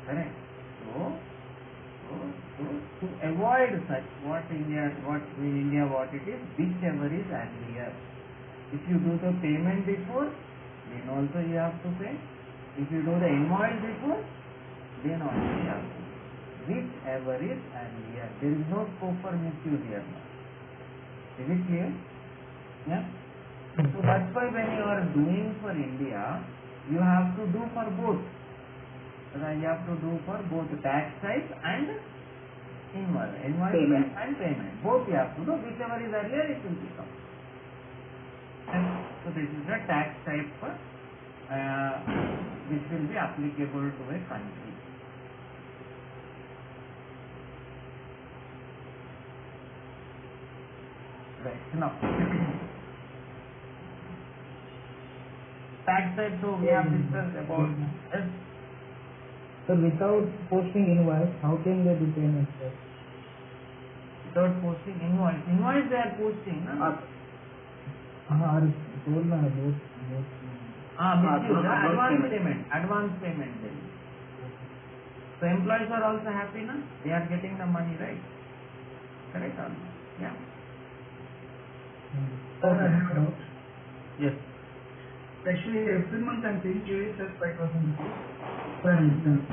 Correct. So to avoid such, what in India what it is, whichever is earlier. If you do the payment before, then also you have to pay. If you do the invoice before, then also you have to pay. Whichever is earlier. There is no scope for misuse here. Is it clear? Yeah. So that's why when you are doing for India, you have to do for both. You have to do for both tax type and invoice Payment. and payment. Both you have to do. Whichever is earlier, it will become. And so this is the tax type which will be applicable to a country. Right. Now, tax type, so we have discussed about. Yes. So without posting invoice, how can they do payment, sir? Without posting invoice. Invoice they are posting, no? Advance payment. So employees are also happy, na? They are getting the money, right? Correct or not? Yeah. Sir, I have a doubt. Yes. Actually, every month I'm paying QHS 5,000 rupees per month.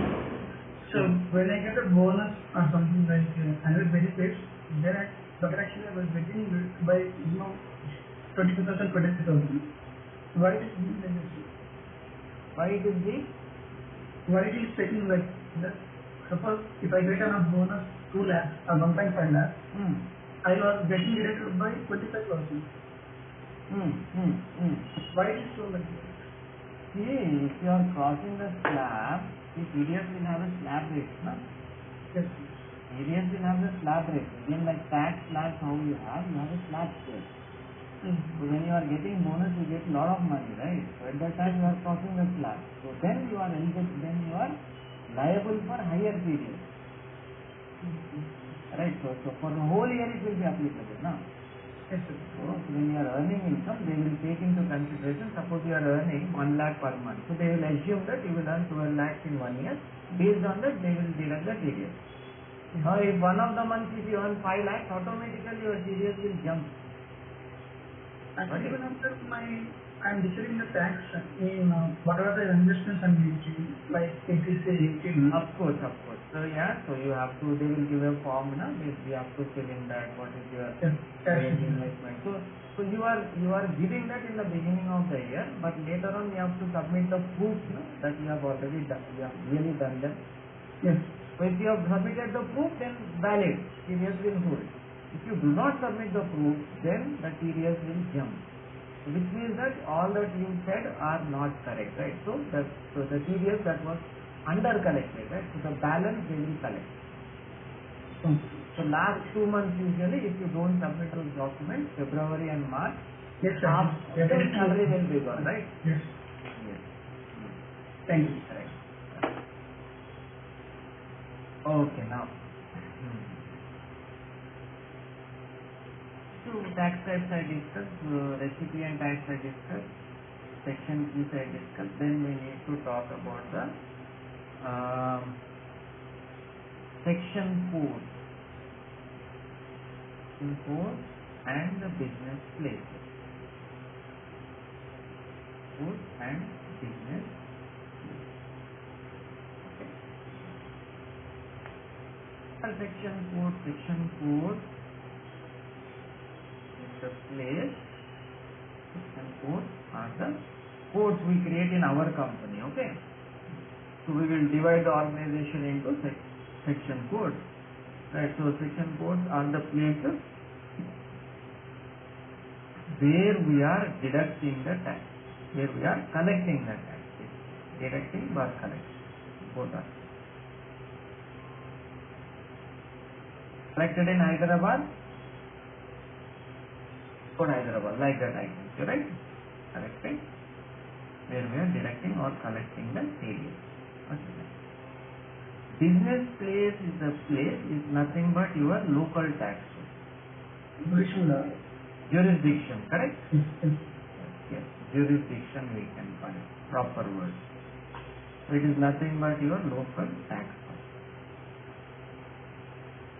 So when I get a bonus or something like annual benefits, then actually I was getting by 22,000, 23,000. Why it is being like this? Why it is the? Why it is taking like that? Suppose if I get a bonus 2 lakhs or 1.5 lakhs, I was getting deducted by 25,000. Why it is so like that? See, if you are crossing the slab, the TDS will have a slab rate, no? Yes. TDS will have the slab rate. Again, like tax slabs, how you have a slab rate. So when you are getting bonus, you get a lot of money, right? So at that time you are crossing the slab. So then you are eligible, then you are liable for higher TDS. Right? So for the whole year it will be applicable, no? Yes, sir. So when you are earning income, they will take into consideration, suppose you are earning 1 lakh per month. So they will assume that you will earn 12 lakhs in 1 year. Based on that, they will deduct the TDS. Now if one of the months if you earn 5 lakhs, automatically your TDS will jump. And even after I'm deciding the tax in whatever the investments I'm making, like it is say 18 months. Of course. So yeah, so you have to, they will give a form, na? You have to fill in that, what is your investment. So you are giving that in the beginning of the year, but later on you have to submit the proof, no? That you have already done, you have really done that. Yes. So if you have submitted the proof, then valid, TDS will hold. If you do not submit the proof, then the TDS will jump. Which means that all that you said are not correct, right? So the TDS that was under collected, right? So the balance they will collect. So last 2 months usually, if you don't submit those documents, February and March, yes, sir. then salary will be gone, right? Yes. Thank you. Correct. Okay, now. So tax types I discussed, recipient tax I discussed, section keys I discussed. Then we need to talk about the section code and the business places. Code and business places. Okay. Section code is the place. Section codes are the codes we create in our company. Okay. So we will divide the organization into section codes. Right. So section codes are the places where we are deducting the tax, where we are collecting the tax. Deducting or collecting, both are. Collected in Hyderabad, for Hyderabad, like that I can say, right? Collected, where we are deducting or collecting the TDS. Okay. Business place is the place, is nothing but your local tax. Jurisdiction, correct? Yes, jurisdiction we can call it, proper word. It is nothing but your local tax.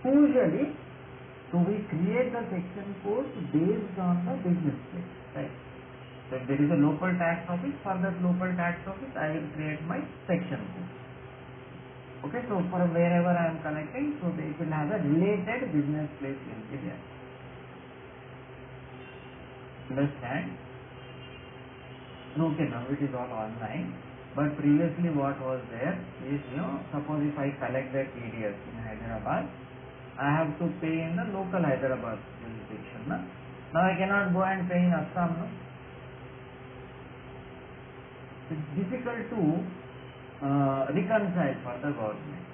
Usually, so we create the section codes based on the business place, right? So if there is a local tax office, for that local tax office, I will create my section code. Okay, so for wherever I am collecting, so it will have a related business place will be there. Understand? Okay, now it is all online. But previously what was there is, suppose if I collect the TDS in Hyderabad, I have to pay in the local Hyderabad jurisdiction. No? Now I cannot go and pay in Assam. No? It's difficult to reconcile for the government.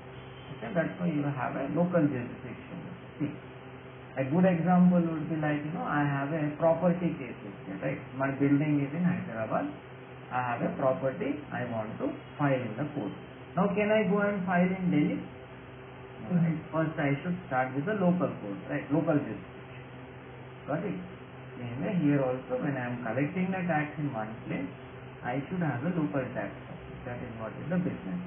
Okay, that's why you have a local jurisdiction. See, a good example would be like, I have a property case, right? My building is in Hyderabad. I have a property, I want to file in the court. Now can I go and file in Delhi? No, right? First I should start with the local court, right? Local jurisdiction. Got it? Anyway, here also when I am collecting the tax in one place, I should have a local tax office. That is what is the business.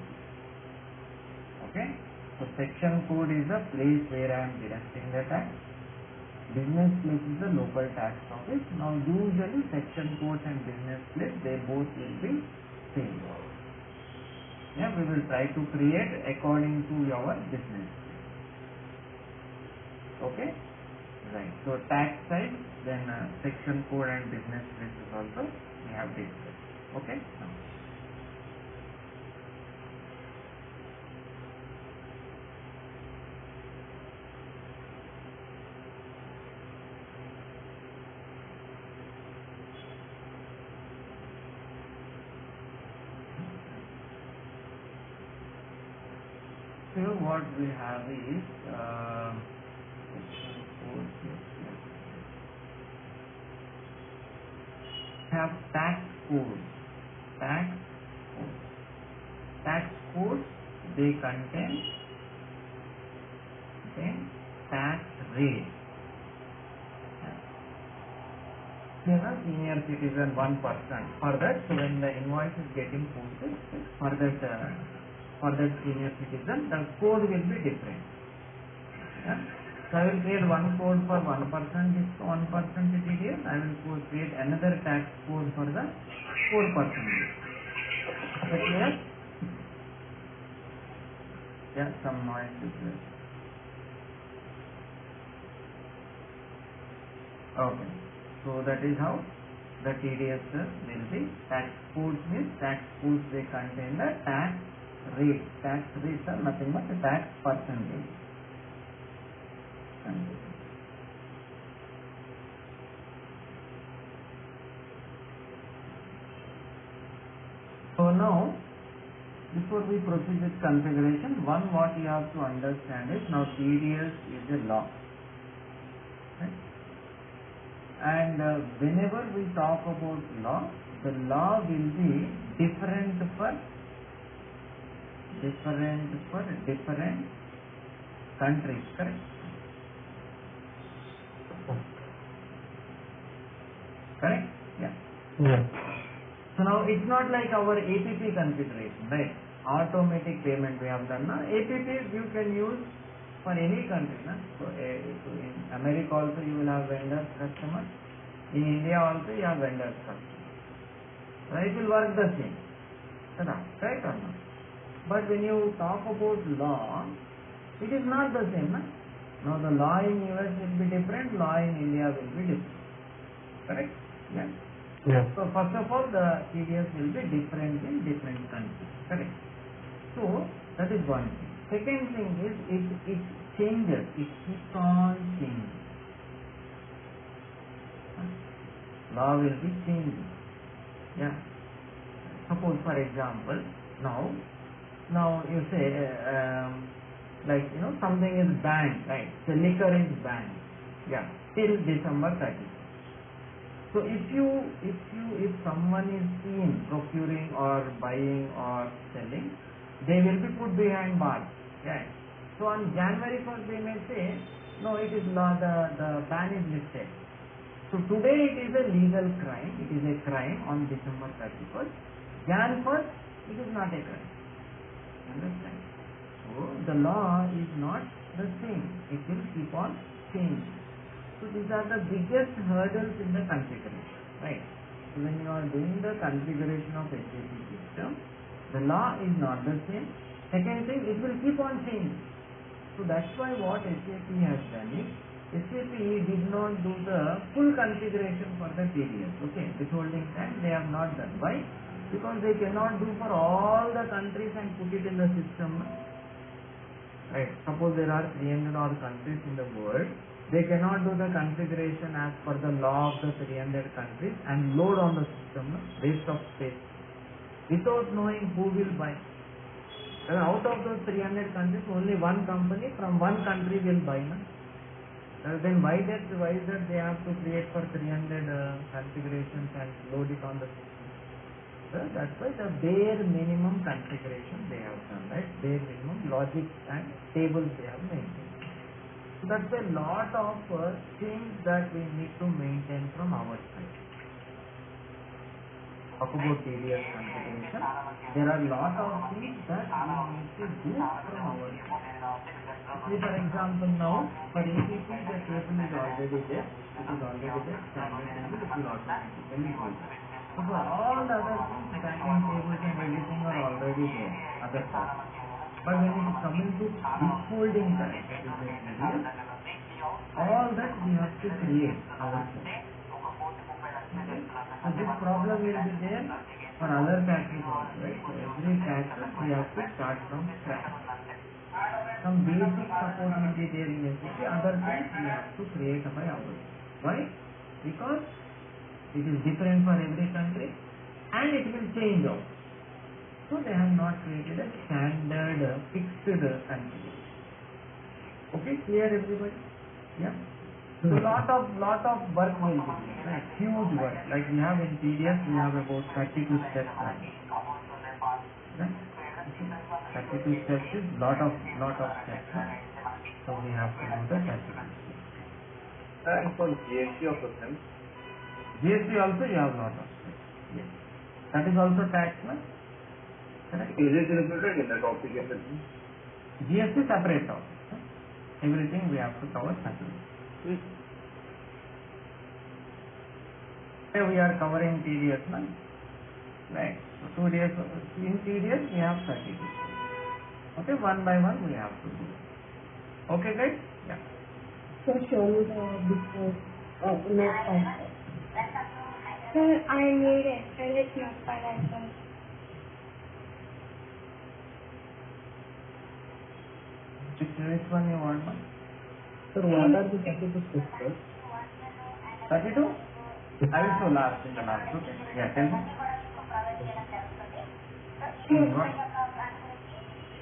Okay? So section code is the place where I am deducting the tax. Business place is the local tax office. Now usually section code and business place, they both will be same. Yeah, we will try to create according to your business. Okay? Right. So tax side, then section code and business place is also we have discussed. Okay? Now. Here what we have is section code. Have tax code. Tax codes, they contain tax rate. Here are senior citizen 1%. For that, so when the invoice is getting posted, for that senior citizen, the code will be different. Yeah? So I will create one code for 1% TDS. I will create another tax code for the 4%. Is that clear? Yeah, some noise is there. Okay. So that is how the TDS will be. Tax codes means tax codes they contain the tax rate. Tax rates are nothing but the tax percentage. So now, before we proceed with configuration, one what you have to understand is now TDS is a law. Right? And whenever we talk about law, the law will be different for different countries, correct? Correct? Yeah. Yeah. So now it's not like our APP configuration, right? Automatic payment we have done. APPs you can use for any country. So in America also you will have vendors, customers. In India also you have vendors, customers. So it will work the same. Correct or not? But when you talk about law, it is not the same. Now the law in US will be different, law in India will be different. Correct? Yeah. Yeah. So first of all, the TDS will be different in different countries. Correct? So that is one thing. Second thing is it changes. It keeps on changing. Law will be changing. Yeah. Suppose for example, now you say something is banned, right? The liquor is banned. Yeah. Till December 30th. So if someone is seen procuring or buying or selling, they will be put behind bars. Right? So on January 1st they may say, no, it is law, the ban is lifted. So today it is a legal crime, it is a crime on December 31st. Jan 1st it is not a crime. Understand? So the law is not the same. It will keep on changing. So these are the biggest hurdles in the configuration, right? So when you are doing the configuration of SAP system, the law is not the same. Second thing, it will keep on changing. So that's why what SAP has done is, SAP did not do the full configuration for the TDS. Okay, withholding tax they have not done. Why? Because they cannot do for all the countries and put it in the system. Right. Suppose there are 300 odd countries in the world. They cannot do the configuration as per the law of the 300 countries and load on the system, waste of space, without knowing who will buy. And out of those 300 countries, only one company from one country will buy. Then why is that they have to create for 300 configurations and load it on the system? That's why the bare minimum configuration they have done, right? Bare minimum logic and tables they have maintained. So that's a lot of things that we need to maintain from our side. Talk about TDS configuration. There are a lot of things that we need to do from our side. See, for example, now for EPP the table is already there. It is already there. Standard table, it will automatically go. So for all the other things, banking tables and everything are already there. Other parts. But when it is coming to withholding tax, that is the TDS, all that we have to create ourselves. Okay? So this problem will be there for other taxes also, right? So every tax we have to start from scratch. Some basic support will be there in SAP, other things we have to create by ourselves. Why? Because it is different for every country and it will change also. So they have not created a standard fixed configuration. Okay, clear everybody? Yeah. So lot of work will be there, right? Huge work. Like we have in TDS, we have about 32 steps. Right? 32 steps is lot of steps. Right? So we have to do the 32 steps. And for GST of the SIM, GST also you have lot of steps. Yes. That is also tax, no? Correct? is it included in the topic? GST separate topic. Everything we have to cover separately. Here we are covering TDS, no? Right. So 2 days in TDS we have 32. Okay, one by one we have to do. Okay, guys? Yeah. So show me the before notepad. Sir, I need extended notepad as well. Which one you want? Sir, what are the 32 steps, sir? 32? I will show last in the last. Okay. Yeah, tell me.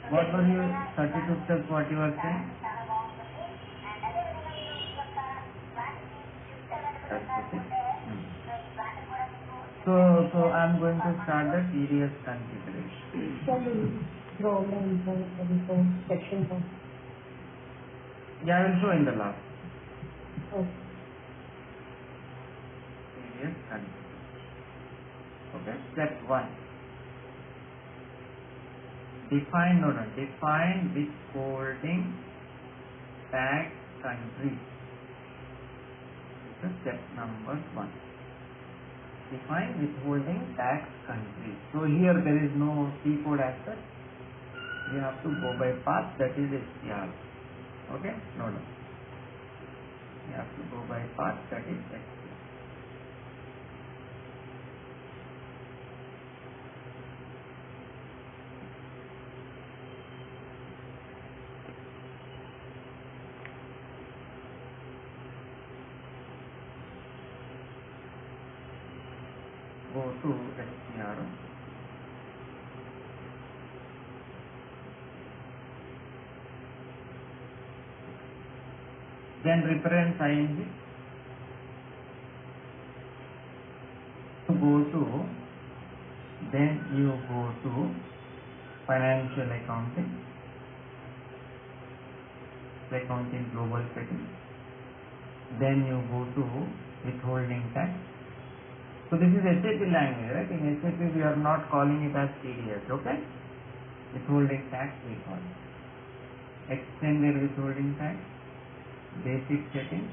What were your 32 steps? What you are saying? So I'm going to start the TDS configuration. So draw the before section 1. Yeah, I will show in the last. Okay. TDS configuration. Okay, step 1. Define withholding tax country. This is step number 1. Define withholding tax country. So here there is no C code as such. We have to go by path, that is STR. Okay? No. We have to go by path, that is STR. Go to STR. Then reference ING. Then you go to financial accounting global setting. Then you go to withholding tax. So this is SAP language, right? In SAP we are not calling it as TDS, okay? Withholding tax we call it. Extended withholding tax, basic setting,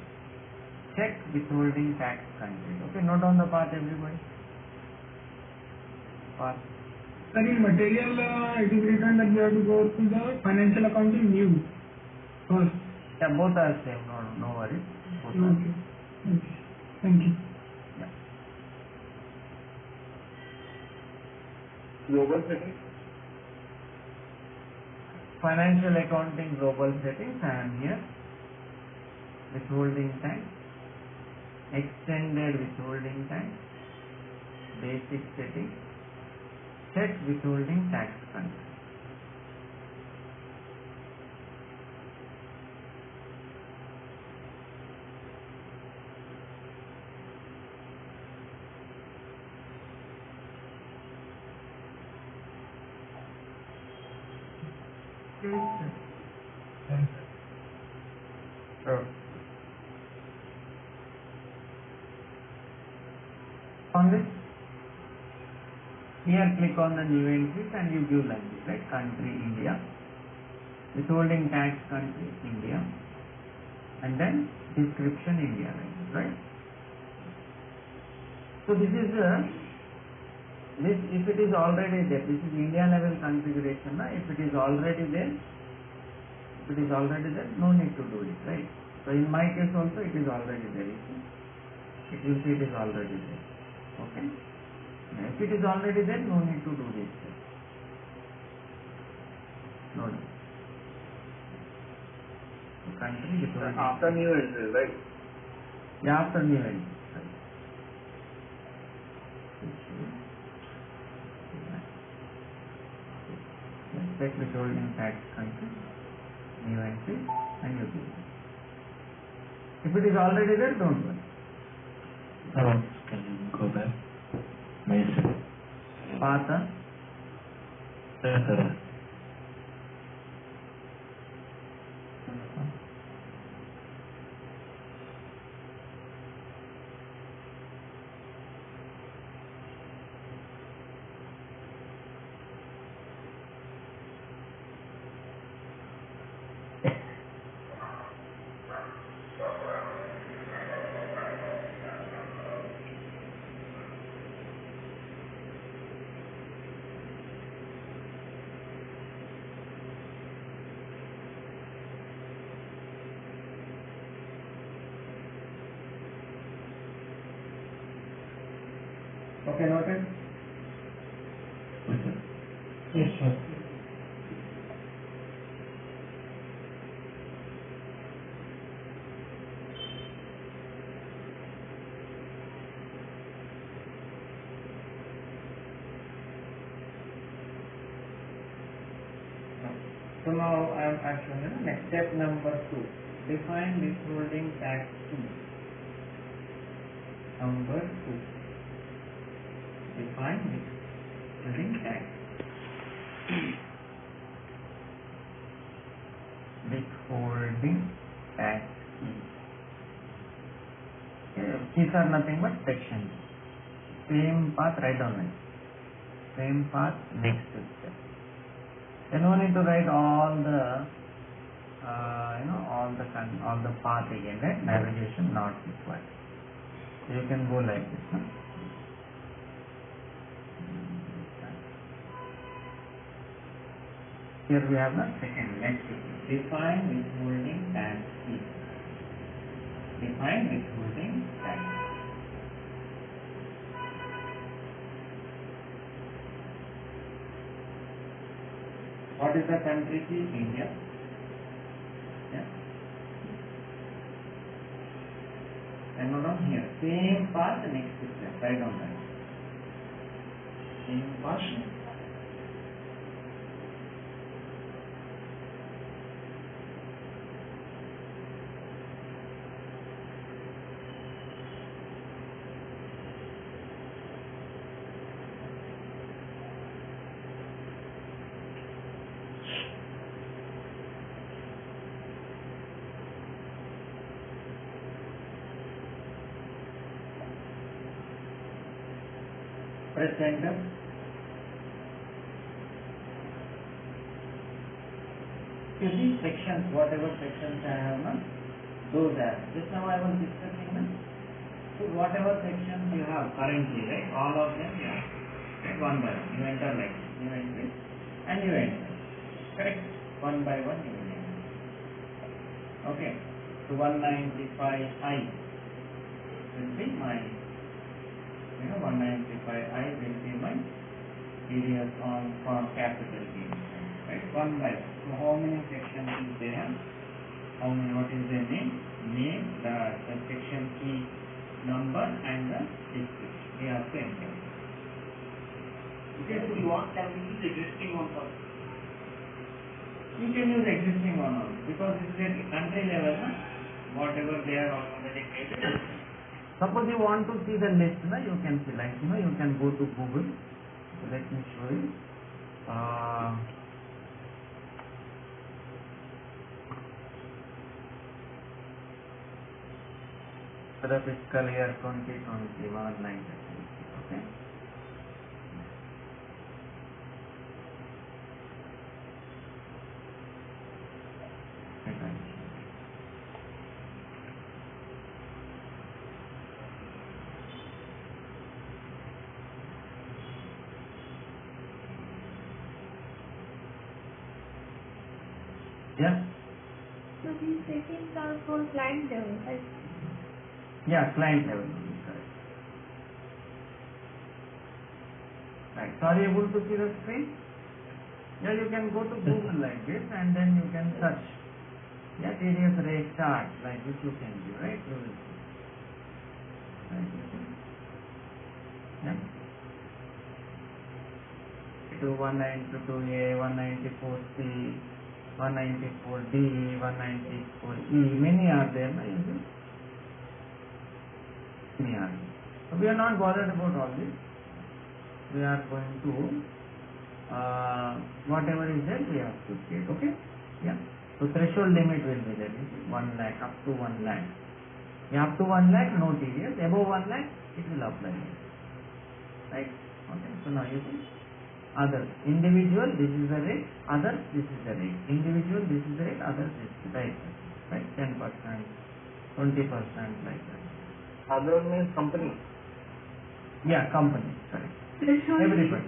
check withholding tax country. Okay, note down the path everybody. Path. Sir, in material, it is written that we have to go to the financial accounting new first. Yeah, both are same, no worries. Both are Okay. Okay. Thank you. yeah. Global settings. Financial accounting global settings, I am here. Withholding tax, extended withholding tax, basic setting, check withholding tax country. Sure. On this, here click on the new entries and you give like this, right? Country India, withholding tax country India, and then description India, right? So this is this if it is already there, this is India level configuration. If it is already there, no need to do it, right? So in my case also it is already there. You see? It will say it is already there. Okay. If it is already there, no need to do this. No need. So country withholding. After new entry, right? Yeah, after new entry. Check withholding tax country, new entry, and you do it. If it is already there, don't worry. Hello, can you go back? Mason. Pata, Sir. okay, noted? Yes, sir. So now I am showing you next step number 2. Define withholding tax fee. Number 2. Define withholding tax. Withholding tax fee. These are nothing but sections. Same path, write down it. Same path, next step. Then no need to write all the all the path again, right? Navigation not required. So you can go like this. Huh? Here we have the second next step. Define withholding tax fee. Define withholding tax. What is the country fee? India. Yeah. And note down here. Same path, next step. Write down that. Same path, next. Press enter. You see sections, whatever sections I have now, those are. Just now I was discussing now. So whatever sections you have currently, right, all of them you have, right, one by one. You enter like this, you enter and you enter. Correct? One by one you will enter. Okay. So 195I will be my, 195I will be my TDS on for capital gains. Right? One by one. So how many sections is there? How many? What is the name? Name, the section key number and the description. We have to enter. Okay, so you want can we use existing one first? You can use existing one also because it is at country level, na? Whatever they are already created. Suppose you want to see the list, na, you can select, you can go to Google. So let me show you. For the fiscal year 2021, okay. Yeah. So these settings are for client level, right? Yeah, client level. Correct. Right. So are you able to see the screen? Yeah, you can go to Google like this and then you can search. Yeah, TDS rate chart like this you can do, right? You will see. Right. Yeah. To 192A, 194C, 194D, 194E, many are there, no? You see? Many are there. So we are not bothered about all this. We are going to whatever is there we have to create, okay? Yeah. So threshold limit will be there, 1 lakh, up to 1 lakh. Yeah, up to 1 lakh, no TDS. Above 1 lakh, it will apply. Right? Okay. So now you see. Others. Individual, this is the rate. Others, this is the rate. Individual, this is the rate. Others, this is the rate. Right? 10%, 20% like that. Other means company. Yeah, company. Correct. Threshold. Everybody.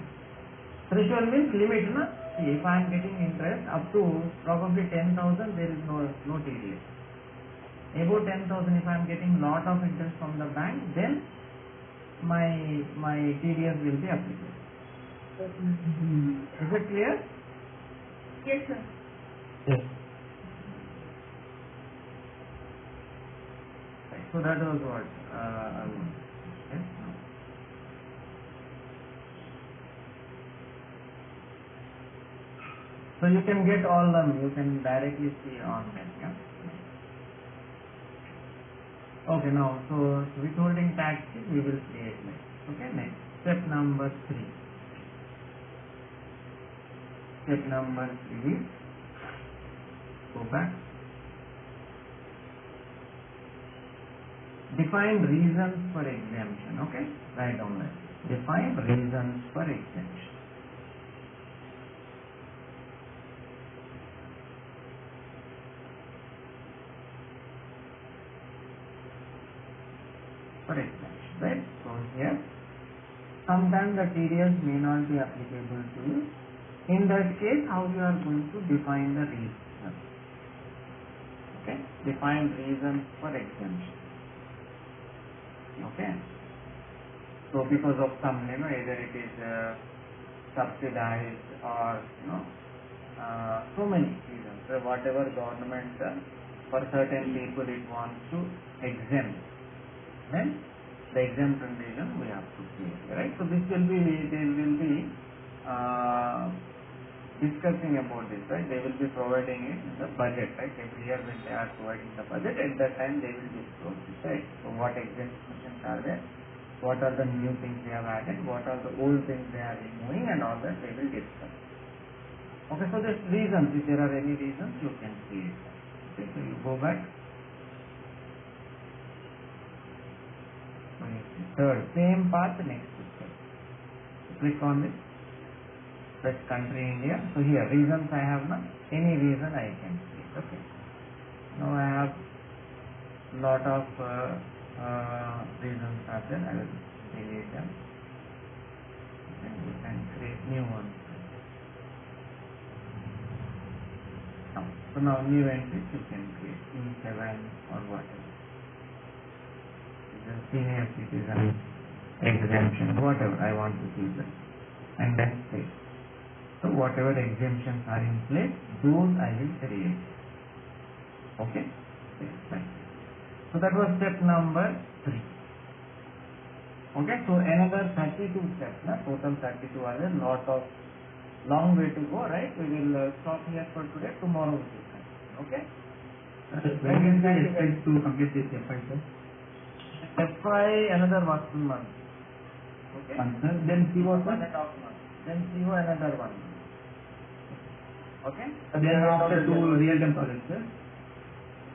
Threshold means limit, na? See, if I am getting interest up to probably 10,000, there is no TDS. Above 10,000, if I am getting lot of interest from the bank, then my TDS will be applicable. Is it clear? Yes, sir. Yes. Right. So that was what I want. Okay. So you can get all them. You can directly see on them. Yeah. Okay. Now, so withholding tax we will create next. Okay. Next step number 3. Step number 3. Go back. Define reasons for exemption. Okay. Write down that. Define reasons for exemption. For exemption, right? So here, sometimes the TDS may not be applicable to you. In that case, how you are going to define the reason? Okay, define reasons for exemption. Okay, so because of some, either it is subsidized or so many reasons. So whatever government for certain people it wants to exempt, then the exemption reason we have to create, right? So this will be, they will be discussing about this, right? They will be providing it in the budget, right? Every year when they are providing the budget, at that time they will disclose this, right? So what exemptions are there? What are the new things they have added? What are the old things they are removing, and all that they will discuss. Okay, so there's reasons. If there are any reasons, you can create. Okay, so you go back. Third, same path, next step. click on this. Press country India. So here reasons I have not. Any reason I can click. Okay. Now I have lot of reasons are there. I will delete them. And you can create new ones. So now new entries you can create E7 or whatever. Senior citizen exemption, whatever I want to keep it, and then save. So whatever exemptions are in place, those I will create. Okay? Yes, fine. So that was step number 3. Okay, so another 32 steps, total 32 are there, lot of long way to go, right? We will stop here for today, tomorrow we will continue. Okay? When can we expect to complete this FI, sir? FI another 1 month. Okay? Sir, then CO, sir? 1.5 months. Then CO another 1 month. Okay? Then after 2 real-time projects, sir?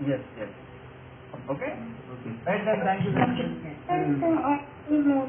Yes, yes. Okay? Okay. Right then, thank you very much. Sir, more